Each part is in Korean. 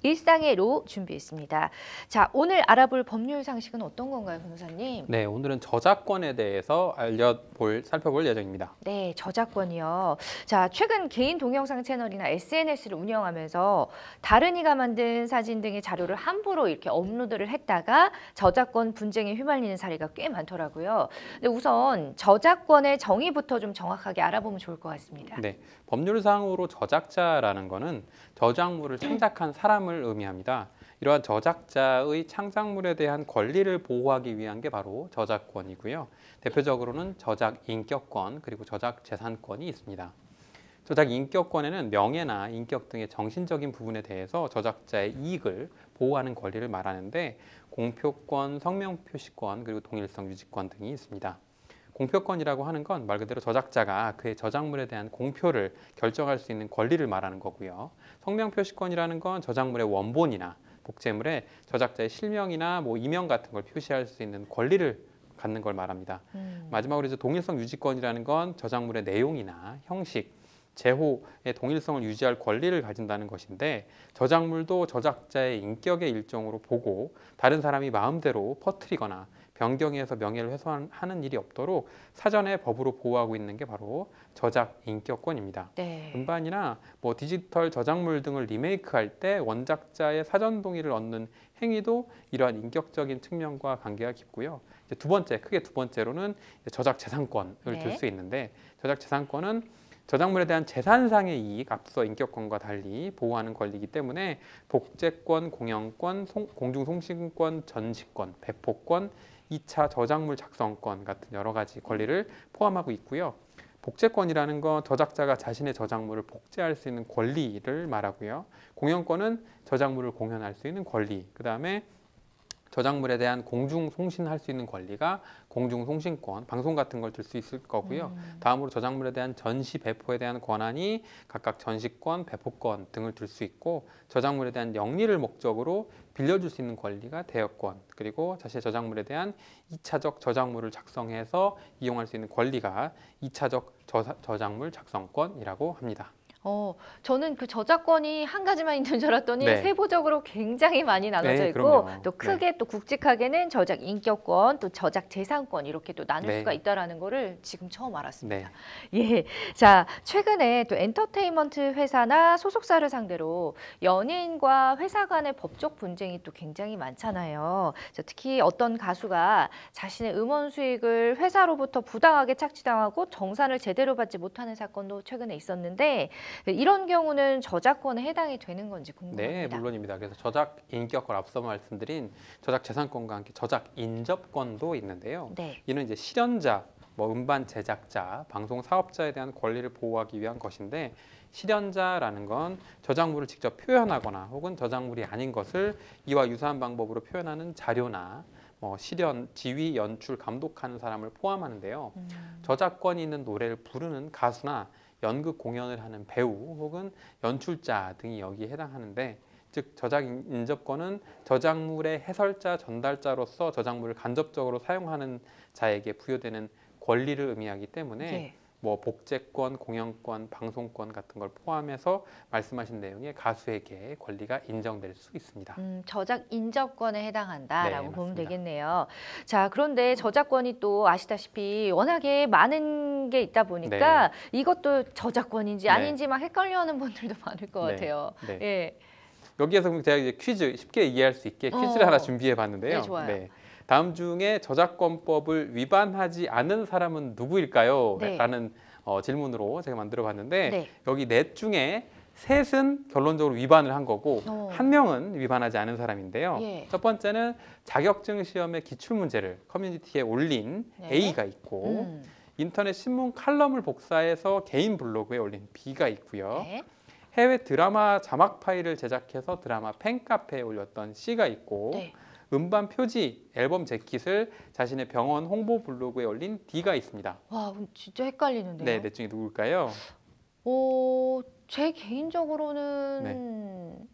일상의로 준비했습니다. 자, 오늘 알아볼 법률 상식은 어떤 건가요, 변호사님? 네, 오늘은 저작권에 대해서 살펴볼 예정입니다. 네, 저작권이요. 자, 최근 개인 동영상 채널이나 SNS를 운영하면서 다른 이가 만든 사진 등의 자료를 함부로 이렇게 업로드를 했다가 저작권 분쟁에 휘말리는 사례가 꽤 많더라고요. 근데 우선 저작권의 정의부터 좀 정확하게 알아보면 좋을 것 같습니다. 네, 법률상으로 저작자라는 것은 저작물을 창작한 사람을 의미합니다. 이러한 저작자의 창작물에 대한 권리를 보호하기 위한 게 바로 저작권이고요. 대표적으로는 저작 인격권 그리고 저작 재산권이 있습니다. 저작 인격권에는 명예나 인격 등의 정신적인 부분에 대해서 저작자의 이익을 보호하는 권리를 말하는데 공표권, 성명표시권 그리고 동일성 유지권 등이 있습니다. 공표권이라고 하는 건 말 그대로 저작자가 그의 저작물에 대한 공표를 결정할 수 있는 권리를 말하는 거고요. 성명표시권이라는 건 저작물의 원본이나 복제물에 저작자의 실명이나 이명 같은 걸 표시할 수 있는 권리를 갖는 걸 말합니다. 마지막으로 이제 동일성 유지권이라는 건 저작물의 내용이나 형식, 제호의 동일성을 유지할 권리를 가진다는 것인데 저작물도 저작자의 인격의 일종으로 보고 다른 사람이 마음대로 퍼뜨리거나 변경해서 명예를 훼손하는 일이 없도록 사전에 법으로 보호하고 있는 게 바로 저작 인격권입니다. 네. 음반이나 디지털 저작물 등을 리메이크할 때 원작자의 사전 동의를 얻는 행위도 이러한 인격적인 측면과 관계가 깊고요. 이제 크게 두 번째로는 저작 재산권을 들 수 있는데 저작 재산권은 저작물에 대한 재산상의 이익, 앞서 인격권과 달리 보호하는 권리이기 때문에 복제권, 공연권, 공중송신권, 전시권, 배포권, 2차 저작물 작성권 같은 여러 가지 권리를 포함하고 있고요. 복제권이라는 건 저작자가 자신의 저작물을 복제할 수 있는 권리를 말하고요. 공연권은 저작물을 공연할 수 있는 권리, 그 다음에 저작물에 대한 공중송신할 수 있는 권리가 공중송신권, 방송 같은 걸 들 수 있을 거고요. 다음으로 저작물에 대한 전시, 배포에 대한 권한이 각각 전시권, 배포권 등을 들 수 있고 저작물에 대한 영리를 목적으로 빌려줄 수 있는 권리가 대여권, 그리고 자신의 저작물에 대한 2차적 저작물을 작성해서 이용할 수 있는 권리가 2차적 저작물 작성권이라고 합니다. 저는 그 저작권이 한 가지만 있는 줄 알았더니 네. 세부적으로 굉장히 많이 나눠져 네, 있고 그럼요. 또 크게 또 굵직하게는 저작 인격권, 또 저작 재산권 이렇게 또 나눌 네. 수가 있다라는 거를 지금 처음 알았습니다. 네. 예. 자, 최근에 또 엔터테인먼트 회사나 소속사를 상대로 연예인과 회사 간의 법적 분쟁이 또 굉장히 많잖아요. 특히 어떤 가수가 자신의 음원 수익을 회사로부터 부당하게 착취당하고 정산을 제대로 받지 못하는 사건도 최근에 있었는데 이런 경우는 저작권에 해당이 되는 건지 궁금합니다. 네, 물론입니다. 그래서 저작 인격권 앞서 말씀드린 저작 재산권과 함께 저작 인접권도 있는데요. 네. 이는 이제 실현자, 음반 제작자, 방송 사업자에 대한 권리를 보호하기 위한 것인데 실현자라는 건 저작물을 직접 표현하거나 혹은 저작물이 아닌 것을 이와 유사한 방법으로 표현하는 자료나 실현, 지휘, 연출, 감독하는 사람을 포함하는데요. 저작권이 있는 노래를 부르는 가수나 연극 공연을 하는 배우 혹은 연출자 등이 여기에 해당하는데 즉 저작 인접권은 저작물의 해설자, 전달자로서 저작물을 간접적으로 사용하는 자에게 부여되는 권리를 의미하기 때문에 네. 복제권, 공연권, 방송권 같은 걸 포함해서 말씀하신 내용의 가수에게 권리가 인정될 수 있습니다. 저작 인접권에 해당한다라고 네, 보면 맞습니다. 되겠네요. 자, 그런데 저작권이 또 아시다시피 워낙에 많은 게 있다 보니까 이것도 저작권인지 네. 아닌지 막 헷갈려하는 분들도 많을 것 네. 같아요. 네. 예. 여기에서 그럼 제가 이제 퀴즈 쉽게 이해할 수 있게 퀴즈를 하나 준비해 봤는데요. 네, 좋아요. 다음 중에 저작권법을 위반하지 않은 사람은 누구일까요? 네. 라는 질문으로 제가 만들어 봤는데 네. 여기 넷 중에 셋은 결론적으로 위반을 한 거고 한 명은 위반하지 않은 사람인데요. 예. 첫 번째는 자격증 시험의 기출문제를 커뮤니티에 올린 네. A가 있고 인터넷 신문 칼럼을 복사해서 개인 블로그에 올린 B가 있고요. 네. 해외 드라마 자막 파일을 제작해서 드라마 팬카페에 올렸던 C가 있고 네. 음반 표지, 앨범 재킷을 자신의 병원 홍보 블로그에 올린 D가 있습니다. 와, 진짜 헷갈리는데요. 네, 넷 중에 누굴까요? 제 개인적으로는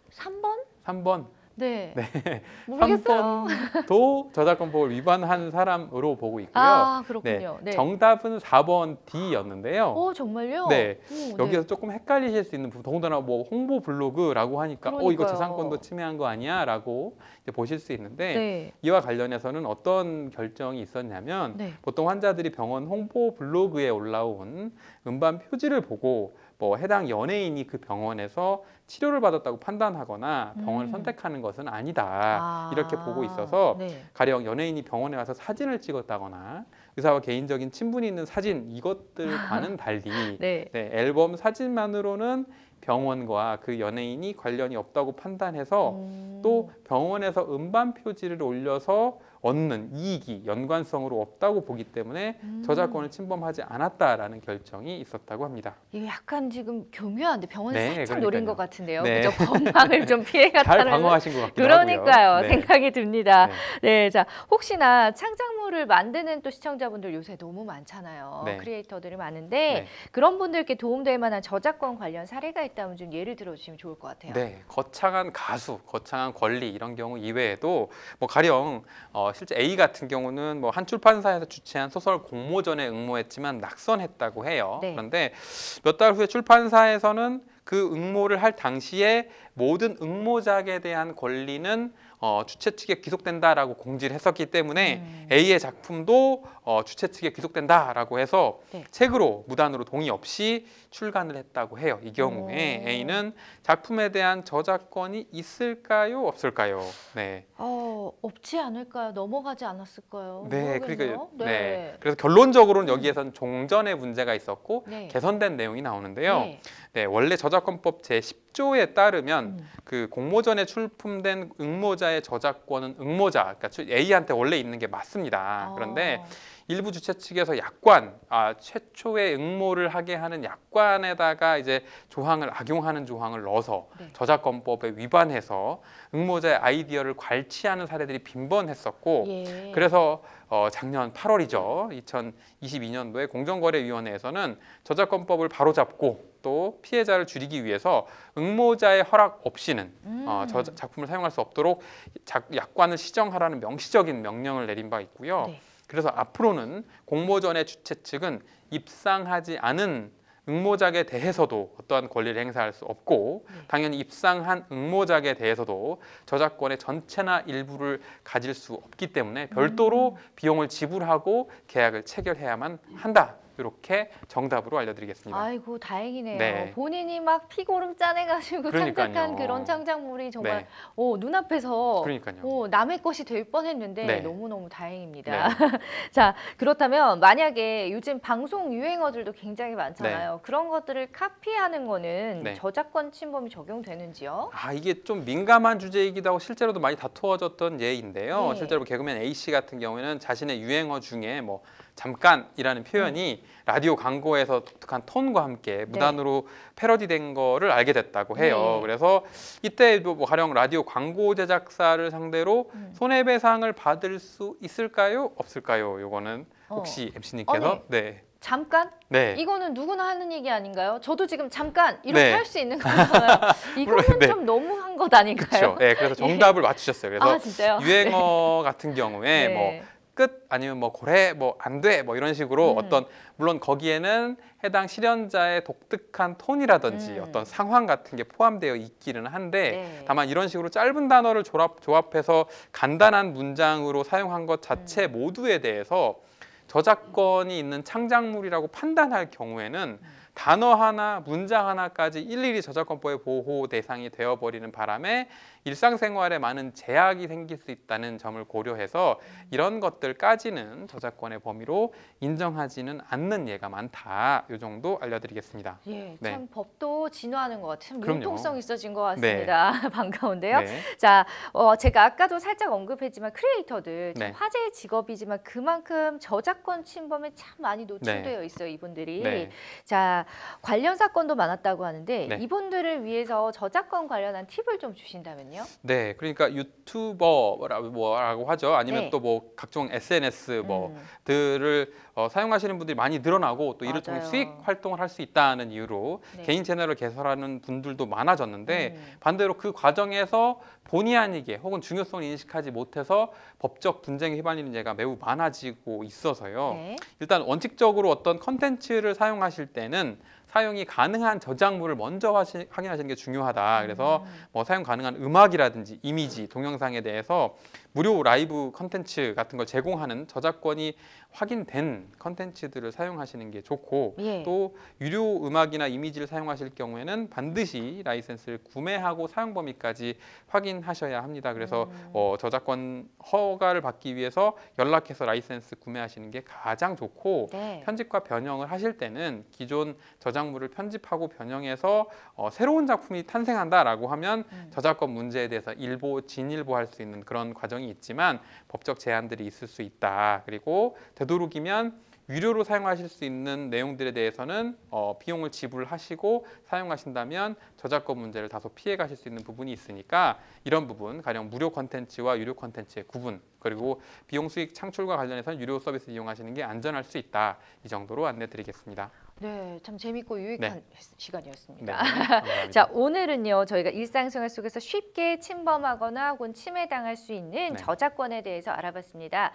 3번? 3번. 네. 네. 모르겠어요. 3번도 저작권법을 위반한 사람으로 보고 있고요. 아, 네. 그렇군요. 네. 정답은 4번 D였는데요. 정말요? 네. 오, 여기서 네. 조금 헷갈리실 수 있는 부분, 더군다나 뭐 홍보 블로그라고 하니까 이거 저작권도 그러니까요. 침해한 거 아니야?라고 이제 보실 수 있는데 네. 이와 관련해서는 어떤 결정이 있었냐면 네. 보통 환자들이 병원 홍보 블로그에 올라온 음반 표지를 보고 뭐 해당 연예인이 그 병원에서 치료를 받았다고 판단하거나 병원을 음. 선택하는 것은 아니다. 이렇게 보고 있어서 네. 가령 연예인이 병원에 가서 사진을 찍었다거나 의사와 개인적인 친분이 있는 사진 이것들과는 달리 네. 네, 앨범 사진만으로는 병원과 그 연예인이 관련이 없다고 판단해서 또 병원에서 음반 표지를 올려서 얻는 이익이 연관성으로 없다고 보기 때문에 저작권을 침범하지 않았다라는 결정이 있었다고 합니다. 이게 약간 지금 교묘한데 병원에서 네, 살짝 노린 그러니까요. 것 같은데요. 네. 그죠? 건강을 좀 잘 피해갔다는 방어하신 것 같기도 그러니까요. 하고요. 네. 생각이 듭니다. 네. 네, 자, 혹시나 창작물을 만드는 또 시청자분들 요새 너무 많잖아요. 네. 크리에이터들이 많은데 네. 그런 분들께 도움될 만한 저작권 관련 사례가 있다면 좀 예를 들어주시면 좋을 것 같아요. 네, 거창한 가수, 거창한 권리 이런 경우 이외에도 뭐 가령 실제 A 같은 경우는 뭐 한 출판사에서 주최한 소설 공모전에 응모했지만 낙선했다고 해요. 네. 그런데 몇 달 후에 출판사에서는 그 응모를 할 당시에 모든 응모작에 대한 권리는 주최 측에 귀속된다라고 공지를 했었기 때문에 A의 작품도 주최 측에 귀속된다라고 해서 네. 책으로 무단으로 동의 없이 출간을 했다고 해요. 이 경우에 A는 작품에 대한 저작권이 있을까요, 없을까요? 네. 없지 않을까요? 넘어가지 않았을까요? 네, 모르겠네요. 그러니까 그래서 결론적으로는 여기에선 종전의 문제가 있었고 네. 개선된 내용이 나오는데요. 네. 네, 원래 저작권법 제10조에 따르면 그 공모전에 출품된 응모자의 저작권은 응모자, 그러니까 A한테 원래 있는 게 맞습니다. 그런데 일부 주최 측에서 약관, 최초의 응모를 하게 하는 약관에다가 이제 조항을 악용하는 조항을 넣어서 네. 저작권법에 위반해서 응모자의 아이디어를 괄취하는 사례들이 빈번했었고 예. 그래서 작년 8월이죠. 2022년도에 공정거래위원회에서는 저작권법을 바로잡고 또 피해자를 줄이기 위해서 응모자의 허락 없이는 작품을 사용할 수 없도록 약관을 시정하라는 명시적인 명령을 내린 바 있고요. 네. 그래서 앞으로는 공모전의 주최 측은 입상하지 않은 응모작에 대해서도 어떠한 권리를 행사할 수 없고 당연히 입상한 응모작에 대해서도 저작권의 전체나 일부를 가질 수 없기 때문에 별도로 비용을 지불하고 계약을 체결해야만 한다. 이렇게 정답으로 알려드리겠습니다. 아이고 다행이네요. 네. 본인이 막 피고름 짜내가지고 그러니까요. 창작한 그런 창작물이 정말 네. 눈앞에서 그러니까요. 남의 것이 될 뻔했는데 네. 너무너무 다행입니다. 네. 자, 그렇다면 만약에 요즘 방송 유행어들도 굉장히 많잖아요. 그런 것들을 카피하는 거는 네. 저작권 침범이 적용되는지요? 이게 좀 민감한 주제이기도 하고 실제로도 많이 다투어졌던 예인데요. 네. 실제로 개그맨 A씨 같은 경우에는 자신의 유행어 중에 뭐 잠깐이라는 표현이 라디오 광고에서 독특한 톤과 함께 무단으로 패러디된 거를 알게 됐다고 해요. 네. 그래서 이때도 뭐 가령 라디오 광고 제작사를 상대로 손해배상을 받을 수 있을까요? 없을까요? 요거는 혹시 MC님께서 네. 잠깐? 네. 이거는 누구나 하는 얘기 아닌가요? 저도 지금 잠깐 이렇게 네. 할 수 있는 거잖아요. 이거는 네. 좀 너무한 것 아닌가요? 그렇죠. 네, 그래서 정답을 맞추셨어요. 그래서 진짜요? 유행어 같은 경우에 네. 뭐 끝 아니면 뭐 고래 뭐 안 돼 뭐 이런 식으로 어떤 물론 거기에는 해당 실현자의 독특한 톤이라든지 어떤 상황 같은 게 포함되어 있기는 한데 다만 이런 식으로 짧은 단어를 조합해서 간단한 문장으로 사용한 것 자체 모두에 대해서 저작권이 있는 창작물이라고 판단할 경우에는 단어 하나, 문장 하나까지 일일이 저작권법의 보호 대상이 되어버리는 바람에 일상생활에 많은 제약이 생길 수 있다는 점을 고려해서 이런 것들까지는 저작권의 범위로 인정하지는 않는 예가 많다. 이 정도 알려드리겠습니다. 예, 네. 참 법도 진화하는 것 같아요. 참 그럼요. 융통성 있어진 것 같습니다. 반가운데요. 네. 자, 제가 아까도 살짝 언급했지만 크리에이터들 참 네. 화제의 직업이지만 그만큼 저작권 침범에 참 많이 노출되어 있어요, 이분들이. 네. 자, 자, 관련 사건도 많았다고 하는데 네. 이분들을 위해서 저작권 관련한 팁을 좀 주신다면요? 네, 그러니까 유튜버라고 하죠. 아니면 네. 또 뭐 각종 SNS 음, 들을 사용하시는 분들이 많이 늘어나고 또 이를 통해 맞아요. 수익 활동을 할 수 있다는 이유로 네. 개인 채널을 개설하는 분들도 많아졌는데 음. 반대로 그 과정에서 본의 아니게 혹은 중요성을 인식하지 못해서 법적 분쟁에 휘말리는 예가 매우 많아지고 있어서요. 네. 일단 원칙적으로 어떤 컨텐츠를 사용하실 때는 사용이 가능한 저작물을 먼저 확인하시는 게 중요하다. 그래서 뭐 사용 가능한 음악이라든지 이미지, 동영상에 대해서 무료 라이브 컨텐츠 같은 걸 제공하는 저작권이 확인된 컨텐츠들을 사용하시는 게 좋고 예. 또 유료 음악이나 이미지를 사용하실 경우에는 반드시 라이센스를 구매하고 사용 범위까지 확인하셔야 합니다. 그래서 저작권 허가를 받기 위해서 연락해서 라이센스 구매하시는 게 가장 좋고 네. 편집과 변형을 하실 때는 기존 저작물을 편집하고 변형해서 새로운 작품이 탄생한다라고 하면 저작권 문제에 대해서 진일보할 수 있는 그런 과정이 있지만 법적 제한들이 있을 수 있다. 그리고 되도록이면 유료로 사용하실 수 있는 내용들에 대해서는 비용을 지불하시고 사용하신다면 저작권 문제를 다소 피해 가실 수 있는 부분이 있으니까 이런 부분, 가령 무료 컨텐츠와 유료 컨텐츠의 구분, 그리고 비용 수익 창출과 관련해서는 유료 서비스 이용하시는 게 안전할 수 있다. 이 정도로 안내 드리겠습니다. 네, 참 재밌고 유익한 시간이었습니다. 네, 감사합니다. 자, 오늘은요, 저희가 일상생활 속에서 쉽게 침범하거나 혹은 침해당할 수 있는 네. 저작권에 대해서 알아봤습니다.